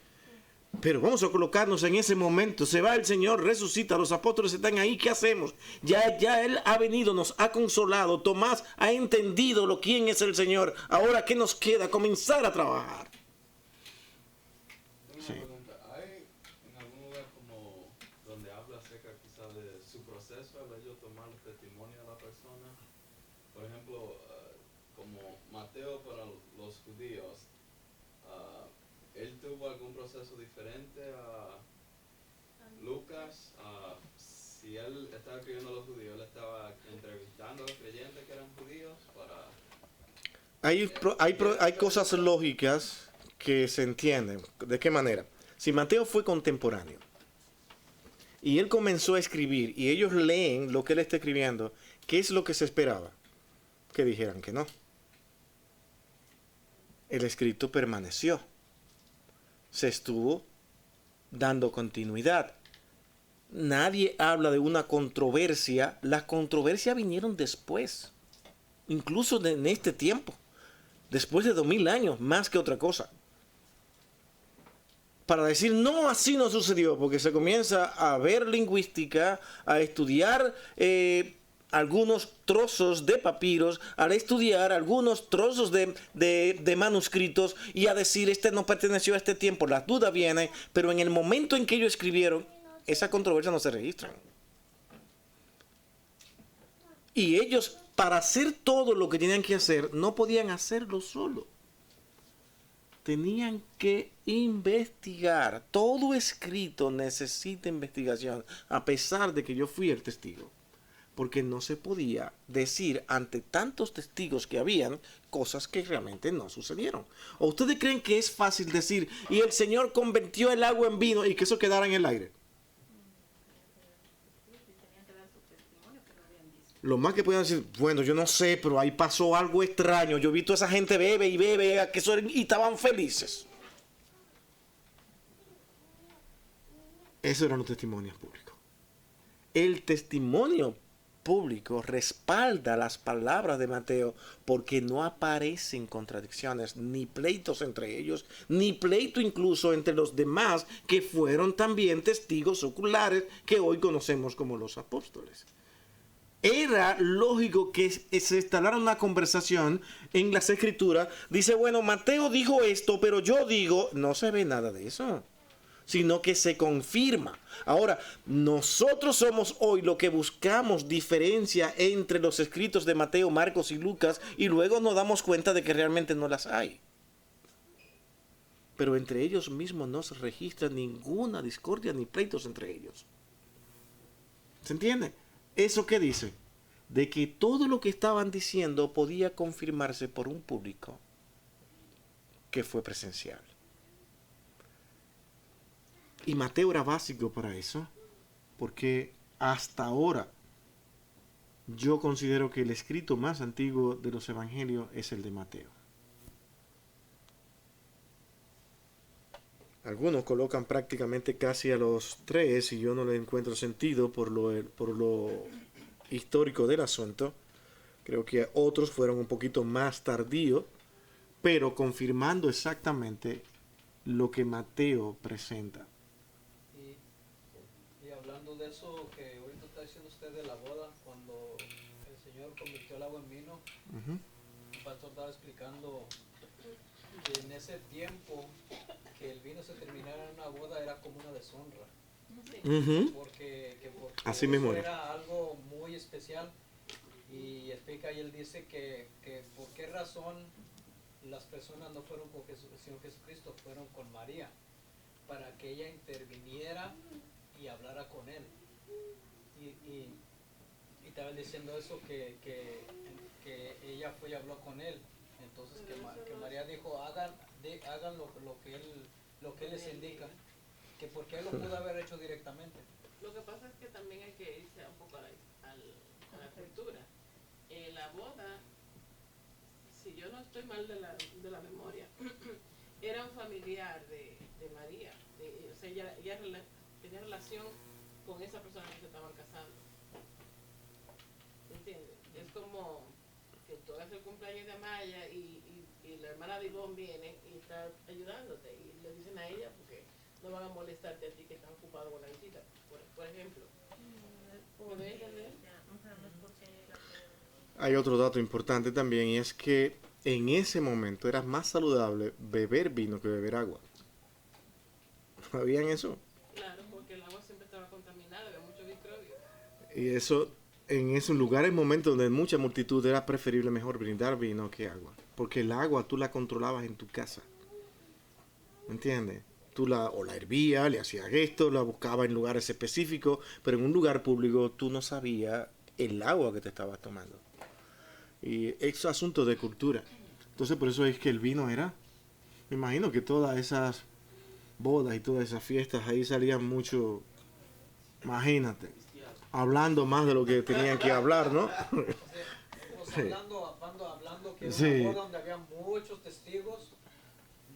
S1: Pero vamos a colocarnos en ese momento. Se va el Señor, resucita, los apóstoles están ahí. ¿Qué hacemos? Ya Él ha venido, nos ha consolado. Tomás ha entendido quién es el Señor. Ahora, ¿qué nos queda? Comenzar a trabajar.
S7: Tengo una pregunta. ¿Hay en algún lugar como donde habla acerca quizá de su proceso al ellos tomar los testimonios de la persona? Por ejemplo, como Mateo para los judíos, ¿él tuvo algún proceso diferente a Lucas? Si él estaba escribiendo a los judíos, él estaba entrevistando a los creyentes que eran judíos para...
S1: Hay cosas lógicas que se entienden. ¿De qué manera? Si Mateo fue contemporáneo y él comenzó a escribir y ellos leen lo que él está escribiendo, ¿qué es lo que se esperaba? Que dijeran que no. El escrito permaneció. Se estuvo dando continuidad. Nadie habla de una controversia. Las controversias vinieron después, incluso en este tiempo, después de 2000 años, más que otra cosa. Para decir, no, así no sucedió, porque se comienza a ver lingüística, a estudiar algunos trozos de papiros, al estudiar algunos trozos de manuscritos y a decir, este no perteneció a este tiempo. Las dudas vienen, pero en el momento en que ellos escribieron, esa controversia no se registra. Y ellos, para hacer todo lo que tenían que hacer, no podían hacerlo solo. Tenían que investigar. Todo escrito necesita investigación, a pesar de que yo fui el testigo. Porque no se podía decir ante tantos testigos que habían cosas que realmente no sucedieron. ¿O ustedes creen que es fácil decir, y el Señor convirtió el agua en vino, y que eso quedara en el aire? Lo más que puedan decir, bueno, yo no sé, pero ahí pasó algo extraño. Yo vi toda esa gente bebe y bebe, y estaban felices. Esos eran los testimonios públicos. El testimonio público respalda las palabras de Mateo porque no aparecen contradicciones, ni pleitos entre ellos, ni pleito incluso entre los demás que fueron también testigos oculares que hoy conocemos como los apóstoles. Era lógico que se instalara una conversación en las escrituras. Dice, bueno, Mateo dijo esto, pero yo digo, no se ve nada de eso, sino que se confirma. Ahora, nosotros somos hoy lo que buscamos diferencia entre los escritos de Mateo, Marcos y Lucas, y luego nos damos cuenta de que realmente no las hay. Pero entre ellos mismos no se registra ninguna discordia ni pleitos entre ellos. ¿Se entiende? ¿Eso qué dice? De que todo lo que estaban diciendo podía confirmarse por un público que fue presencial. Y Mateo era básico para eso, porque hasta ahora yo considero que el escrito más antiguo de los evangelios es el de Mateo. Algunos colocan prácticamente casi a los 3 y yo no le encuentro sentido por lo histórico del asunto. Creo que otros fueron un poquito más tardíos, pero confirmando exactamente lo que Mateo presenta.
S2: Y hablando de eso que ahorita está diciendo usted de la boda, cuando el Señor convirtió el agua en vino, el pastor estaba explicando que en ese tiempo que el vino se terminara en una boda era como una deshonra. Porque
S1: así mismo
S2: era algo muy especial. Y explica, y él dice que por qué razón las personas no fueron con Jesús, sino Jesucristo, fueron con María, para que ella interviniera y hablara con él. Y estaba diciendo eso, que ella fue y habló con él. Entonces que María dijo, hagan lo que él les indica, que porque él lo pudo haber hecho directamente.
S4: Lo que pasa es que también hay que irse un poco a la escritura. La boda, si yo no estoy mal de la memoria, era un familiar de María. O sea, ella tenía relación con esa persona que se estaban casando. ¿Entiendes? Es como que tú hagas el cumpleaños de Maya y la hermana de Ivonne viene y está ayudándote. Y le dicen a ella porque no van a molestarte a ti que están ocupados con la visita, por ejemplo. ¿Me entender?
S1: Hay otro dato importante también, y es que en ese momento era más saludable beber vino que beber agua. ¿Sabían eso?
S4: Claro, porque el agua siempre estaba contaminada, había mucho microbio.
S1: Y eso, en esos lugares, momentos donde mucha multitud, era preferible mejor brindar vino que agua. Porque el agua tú la controlabas en tu casa. ¿Me entiendes? Tú la hervías, le hacías esto, la buscabas en lugares específicos, pero en un lugar público tú no sabías el agua que te estabas tomando. Y es asunto de cultura. Entonces por eso es que el vino era, me imagino que todas esas bodas y todas esas fiestas ahí salían mucho, imagínate, hablando más de lo que tenían que hablar, ¿no?
S2: Hablando que
S1: Sí.
S2: una boda donde había muchos testigos,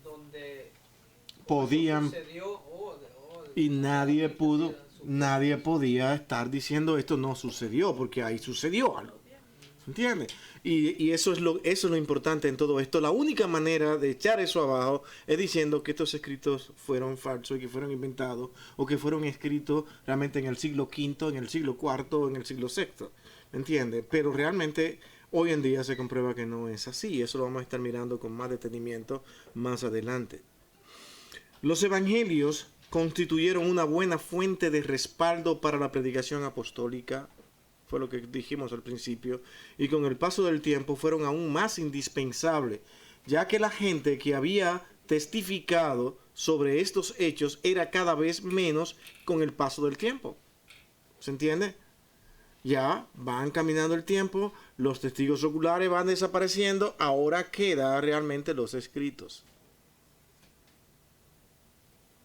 S2: donde
S1: Podían,
S2: sucedió,
S1: y nadie podía estar diciendo esto no sucedió, porque ahí sucedió algo. ¿Se entiende? Y eso es lo importante en todo esto. La única manera de echar eso abajo es diciendo que estos escritos fueron falsos y que fueron inventados, o que fueron escritos realmente en el siglo V, en el siglo IV, en el siglo VI. ¿Me entiende? Pero realmente hoy en día se comprueba que no es así. Eso lo vamos a estar mirando con más detenimiento más adelante. Los evangelios constituyeron una buena fuente de respaldo para la predicación apostólica, fue lo que dijimos al principio, y con el paso del tiempo fueron aún más indispensables, ya que la gente que había testificado sobre estos hechos era cada vez menos con el paso del tiempo. ¿Se entiende? Ya van caminando el tiempo, los testigos oculares van desapareciendo, ahora quedan realmente los escritos.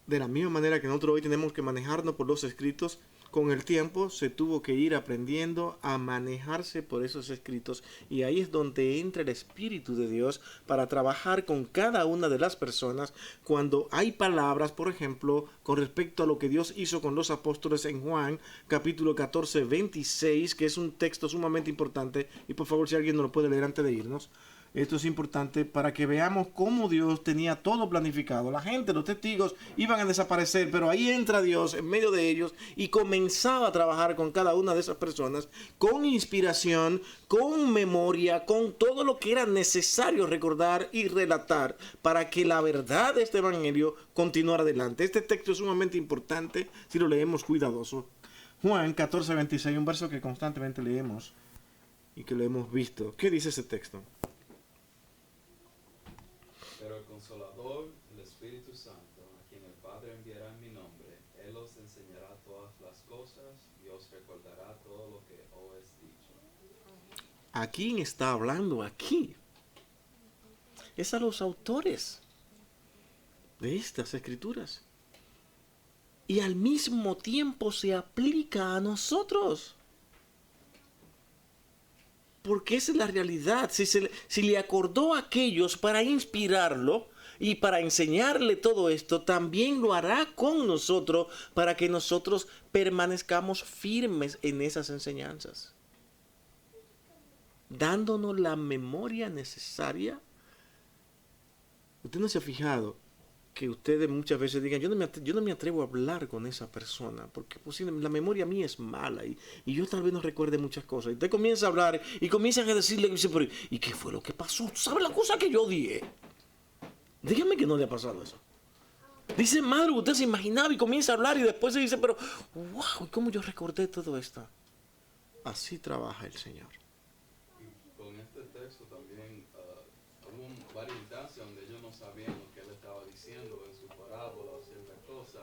S1: De la misma manera que nosotros hoy tenemos que manejarnos por los escritos, con el tiempo se tuvo que ir aprendiendo a manejarse por esos escritos, y ahí es donde entra el Espíritu de Dios para trabajar con cada una de las personas cuando hay palabras, por ejemplo, con respecto a lo que Dios hizo con los apóstoles en Juan capítulo 14, 26, que es un texto sumamente importante, y por favor si alguien nos lo puede leer antes de irnos. Esto es importante para que veamos cómo Dios tenía todo planificado. La gente, los testigos iban a desaparecer, pero ahí entra Dios en medio de ellos y comenzaba a trabajar con cada una de esas personas con inspiración, con memoria, con todo lo que era necesario recordar y relatar para que la verdad de este evangelio continuara adelante. Este texto es sumamente importante si lo leemos cuidadoso. Juan 14, 26, un verso que constantemente leemos y que lo hemos visto. ¿Qué dice ese texto?
S7: Pero el Consolador, el Espíritu Santo, a quien el Padre enviará en mi nombre, Él os enseñará todas las cosas y os recordará todo lo que os he dicho.
S1: ¿A quién está hablando aquí? Es a los autores de estas escrituras. Y al mismo tiempo se aplica a nosotros. Porque esa es la realidad. Si le acordó a aquellos para inspirarlo y para enseñarle todo esto, también lo hará con nosotros para que nosotros permanezcamos firmes en esas enseñanzas, dándonos la memoria necesaria. Usted no se ha fijado que ustedes muchas veces digan, yo no me atrevo a hablar con esa persona, porque posiblemente la memoria mía es mala y yo tal vez no recuerde muchas cosas. Y usted comienza a hablar y comienzan a decirle, ¿y qué fue lo que pasó? ¿Sabe la cosa que yo dije? Dígame que no le ha pasado eso. Dice, madre, usted se imaginaba, y comienza a hablar y después se dice, pero, wow, ¿cómo yo recordé todo esto? Así trabaja el Señor.
S7: Y con este texto también hubo varias instancias donde ellos no sabían lo que él estaba diciendo en su parábola o cierta cosa.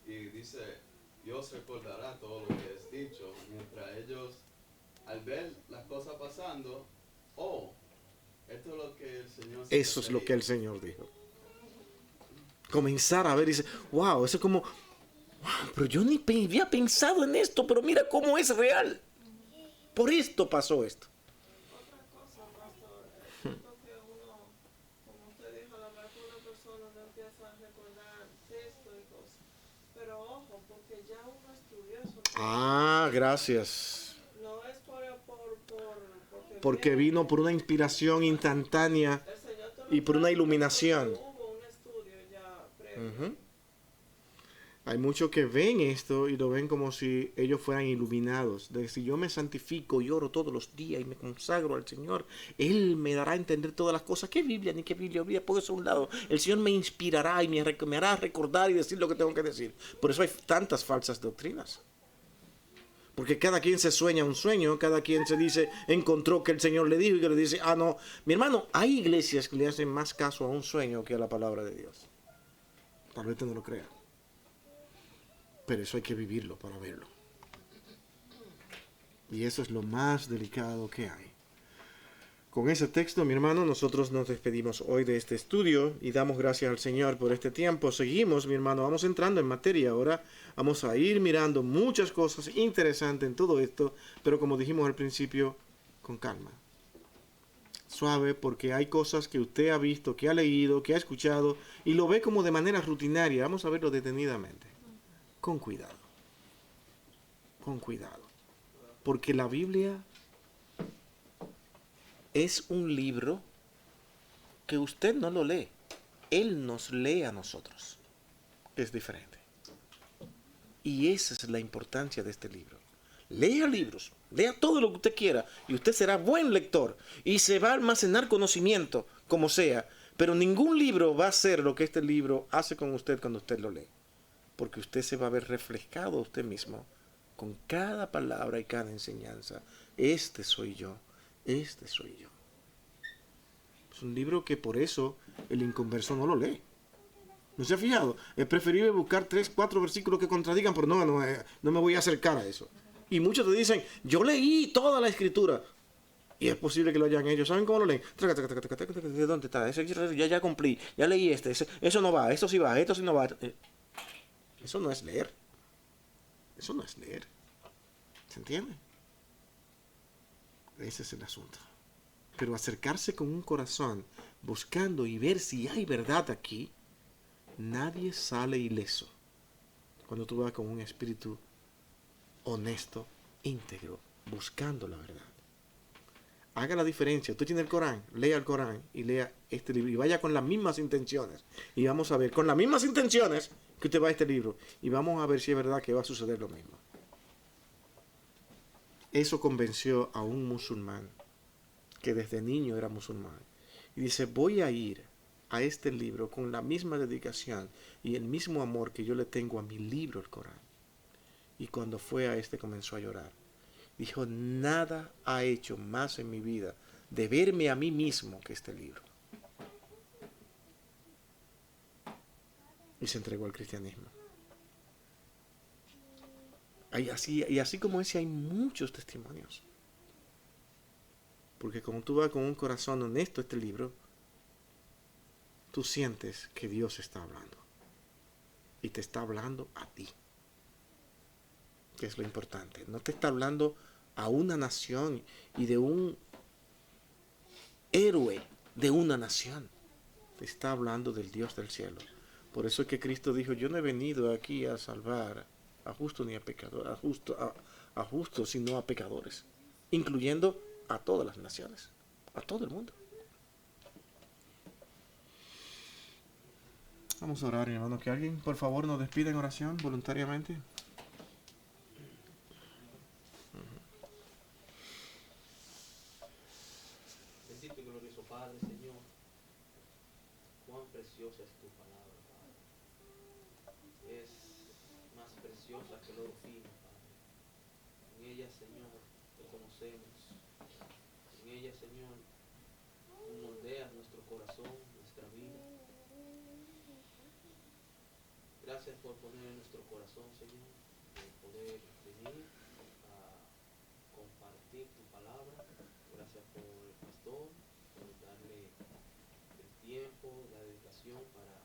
S7: Y dice, Dios recordará todo lo que es dicho, mientras ellos, al ver las cosas pasando, esto es lo que el Señor se
S1: Eso es lo que el Señor dijo. Comenzar a ver y dice, wow, eso es como, wow, pero yo ni había pensado en esto, pero mira cómo es real. Por esto pasó esto.
S6: Otra cosa, pastor, siento que uno, como usted dijo, a lo mejor una persona no empieza a recordar texto y cosas. Pero ojo, porque ya uno estudió eso.
S1: Ah, gracias.
S6: No es
S1: Porque vino por una inspiración instantánea
S6: el Señor te lo
S1: y por una
S6: trajo
S1: iluminación.
S6: porque hubo un estudio ya previo.
S1: Hay muchos que ven esto y lo ven como si ellos fueran iluminados. De si yo me santifico y oro todos los días y me consagro al Señor, Él me dará a entender todas las cosas. ¿Qué Biblia? Ni qué Biblia. Biblia, póngase a un lado. El Señor me inspirará y me hará recordar y decir lo que tengo que decir. Por eso hay tantas falsas doctrinas. Porque cada quien se sueña un sueño, cada quien se dice, encontró que el Señor le dijo y que le dice, no. Mi hermano, hay iglesias que le hacen más caso a un sueño que a la palabra de Dios. Tal vez usted no lo crea. Pero eso hay que vivirlo para verlo. Y eso es lo más delicado que hay. Con ese texto, mi hermano, nosotros nos despedimos hoy de este estudio y damos gracias al Señor por este tiempo. Seguimos, mi hermano, vamos entrando en materia ahora. Vamos a ir mirando muchas cosas interesantes en todo esto, pero como dijimos al principio, con calma. Suave, porque hay cosas que usted ha visto, que ha leído, que ha escuchado y lo ve como de manera rutinaria. Vamos a verlo detenidamente. Con cuidado. Con cuidado. Porque la Biblia es un libro que usted no lo lee. Él nos lee a nosotros. Es diferente. Y esa es la importancia de este libro. Lea libros, lea todo lo que usted quiera y usted será buen lector y se va a almacenar conocimiento, como sea. Pero ningún libro va a hacer lo que este libro hace con usted cuando usted lo lee. Porque usted se va a ver reflejado a usted mismo con cada palabra y cada enseñanza. Este soy yo. Este soy yo. Es un libro que por eso el inconverso no lo lee. ¿No se ha fijado? Es preferible buscar 3, 4 versículos que contradigan, pero no me voy a acercar a eso. Y muchos te dicen, yo leí toda la escritura. Y es posible que lo hayan hecho. ¿Saben cómo lo leen? ¿De dónde está? Ya cumplí. Ya leí este. Eso no va. Esto sí va. Esto sí no va. Eso no es leer. Eso no es leer. ¿Se entiende? Ese es el asunto. Pero acercarse con un corazón, buscando y ver si hay verdad aquí, nadie sale ileso. Cuando tú vas con un espíritu honesto, íntegro, buscando la verdad. Haga la diferencia. Usted tiene el Corán, lea el Corán y lea este libro. Y vaya con las mismas intenciones. Y vamos a ver, con las mismas intenciones que usted va a este libro. Y vamos a ver si es verdad que va a suceder lo mismo. Eso convenció a un musulmán, que desde niño era musulmán. Y dice, voy a ir a este libro con la misma dedicación y el mismo amor que yo le tengo a mi libro, el Corán. Y cuando fue a este comenzó a llorar. Dijo, nada ha hecho más en mi vida de verme a mí mismo que este libro. Y se entregó al cristianismo. Y así como ese hay muchos testimonios. Porque como tú vas con un corazón honesto a este libro, tú sientes que Dios está hablando. Y te está hablando a ti. Que es lo importante. No te está hablando a una nación y de un héroe de una nación. Te está hablando del Dios del cielo. Por eso es que Cristo dijo, yo no he venido aquí a salvar a justo ni a pecador, a justos, sino a pecadores, incluyendo a todas las naciones, a todo el mundo. Vamos a orar, hermano, que alguien por favor nos despida en oración voluntariamente.
S3: Bendito y glorioso Padre, Señor, cuán preciosa es tu palabra, Padre. Es más preciosa que el oro fino, Padre. En ella, Señor, te conocemos. En ella, Señor, moldeas nuestro corazón, nuestra vida. Gracias por poner en nuestro corazón, Señor, el poder venir a compartir tu palabra. Gracias por el pastor, por darle el tiempo, la dedicación para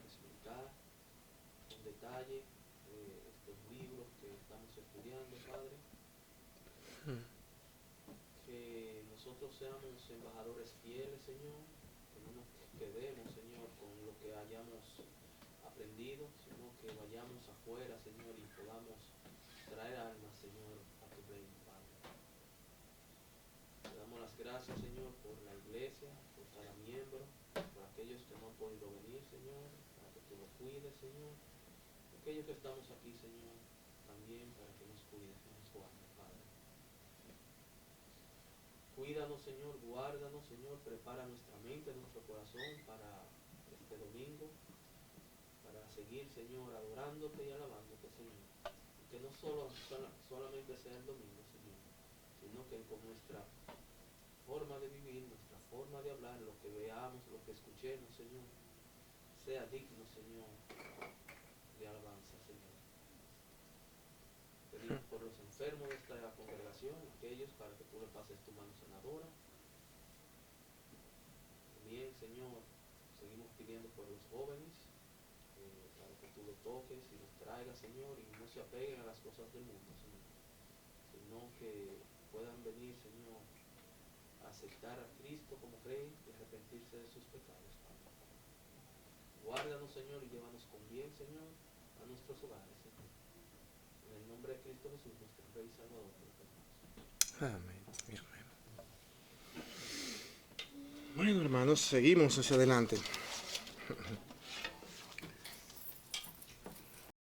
S3: explicar con detalle estos libros que estamos estudiando, Padre. Que nosotros seamos embajadores fieles, Señor, que no nos quedemos, Señor, con lo que hayamos aprendido, sino que vayamos afuera, Señor, y podamos traer almas, Señor, a tu reino, Padre. Te damos las gracias, Señor, por la iglesia, por cada miembro, por aquellos que no han podido venir, Señor, para que tú los cuides, Señor. Aquellos que estamos aquí, Señor, también para que nos cuides, nos guardes, Padre. Cuídanos, Señor, guárdanos, Señor, prepara nuestra mente, nuestro corazón para este domingo, para seguir, Señor, adorándote y alabándote, Señor. Y que no solamente sea el domingo, Señor, sino que con nuestra forma de vivir, nuestra forma de hablar, lo que veamos, lo que escuchemos, Señor, sea digno, Señor, de alabanza, Señor. Pedimos por los enfermos de esta congregación, aquellos para que tú le pases tu mano sanadora. También, Señor, seguimos pidiendo por los jóvenes, para que tú los toques y los traigas, Señor, y no se apeguen a las cosas del mundo, Señor, sino que puedan venir, Señor, a aceptar a Cristo como Rey y arrepentirse de sus pecados, Padre. Guárdanos, Señor, y llévanos con bien, Señor, a nuestros hogares, Señor. En el nombre de Cristo Jesús, nuestro Rey y Salvador, te lo pedimos.
S1: Amén. Amén. Bueno, hermanos, seguimos hacia adelante.